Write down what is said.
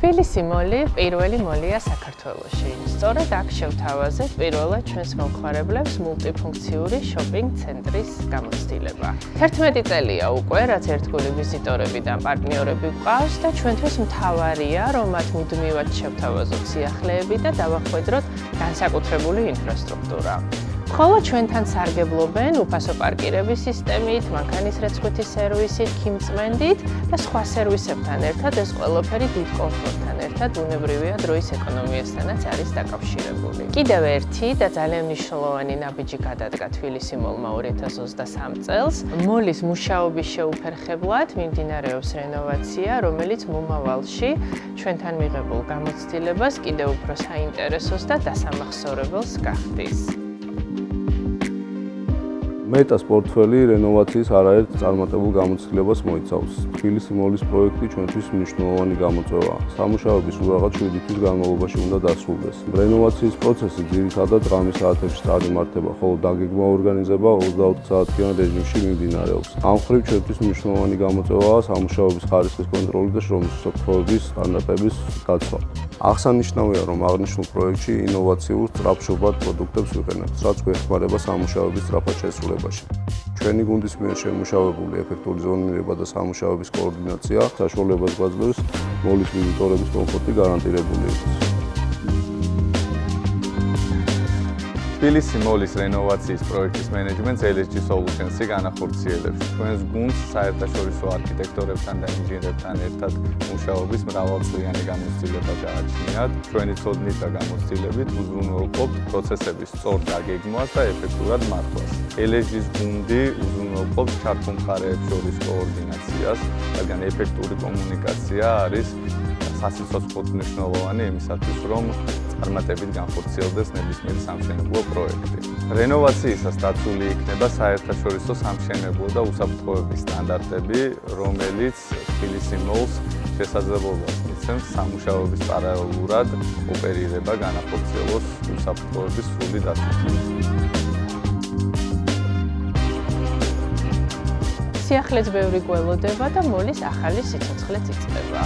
თბილისი მოლი პირველი მოლია საქართველოში. სწორედ აქ შევთავაზეთ პირველად ჩვენს მომხმარებლებს მულტიფუნქციური შოპინგ ცენტრის გამოცდილება. 11 წელია უკვე, რაც ერთგული ვიზიტორები და პარტნიორები გვყავს და ჩვენთვის მთავარია, რომ მათ მუდმივად შევთავაზოთ სიახლეები და დავახვედროთ განსაკუთრებული ინფრასტრუქტურა. ხოლო ჩვენთან სარგებლობენ უფასო პარკირების სისტემით, მანქანის რეცხვითი სერვისით, ქიმწმენდით და სხვა სერვისებთან ერთად ეს ყველაფერი დიდ კომფორტთან ერთად ბუნებრივია დროის ეკონომიასთანაც არის დაკავშირებული. კიდევ ერთი და ძალიან მნიშვნელოვანი ნაბიჯი გადადგა თბილისი მოლმა 2023 წელს. მოლის მუშაობის შეუფერხებლად მიმდინარეობს რენოვაცია, რომელიც მომავალში ჩვენთან მიღებულ გამოცდილებას კიდევ უფრო საინტერესოს და დასამახსოვრებელს გახდის. მეტას პორტფელი რენოვაციის არაერთ წარმატებულ გამოცდილებას მოიცავს. თბილისი მოლის პროექტი ჩვენთვის მნიშვნელოვანი გამოწვევაა. სამუშაოების ურაღად 7 თვის განმავლობაში უნდა დასრულდეს. რენოვაციის პროცესი ძირითადად ღამის საათებში წარიმართება, ხოლო დაგეგმვა ორგანიზება 24 საათიან რეჟიმში მიმდინარეობს. ამ მხრივ ჩვენთვის მნიშვნელოვანი გამოწვევაა სამუშაოების ხარისხის კონტროლი და შრომის უსაფრთხოების სტანდარტების დაცვა. აღსანიშნავია, რომ აღნიშნულ პროექტში ინოვაციურ სწრაფშობად პროდუქტებს ვიყენებთ, რაც გვეხმარება სამუშაოების სწრაფად შესრულებაში. ჩვენი გუნდის მიერ შემუშავებული ეფექტური ზონირება და სამუშაოების კოორდინაცია საშუალებას გვაძლევს მოლის ვიზიტორების კომფორტი გარანტირებული იყოს. თბილისი მოლის რენოვაციის პროექტის მენეჯმენტს LSG Solutions-ი განახორციელებს. ჩვენს გუნდს საერთაშორისო არქიტექტორებთან და ინჟინერებთან ერთად მუშაობის მრავალწლიანი გამოცდილება გააჩნიათ. ჩვენი ცოდნით და გამოცდილებით უზრუნველყოფთ პროცესების სწორ დაგეგმვას და ეფექტურად მართვას. LSG-ის გუნდი უზრუნველყოფს ჩართულ მხარეებს შორის კოორდინაციას, რადგან ეფექტური კომუნიკაცია არის სასიცოცხლოდ მნიშვნელოვანი იმისათვის, რომ წარმატებით განხორციელდეს ნებისმიერი სამშენებლო პროექტი. რენოვაციისას დაცული იქნება საერთაშორისო სამშენებლო და უსაფრთხოების სტანდარტები, რომელიც თბილისი მოლს შესაძლებლობას მისცემს სამუშაოების პარალელურად ოპერირება განახორციელოს უსაფრთხოების სრული დაცვა. სიახლეც ბევრი გველოდება და მოლის ახალი სიცოცხლეც იწყება.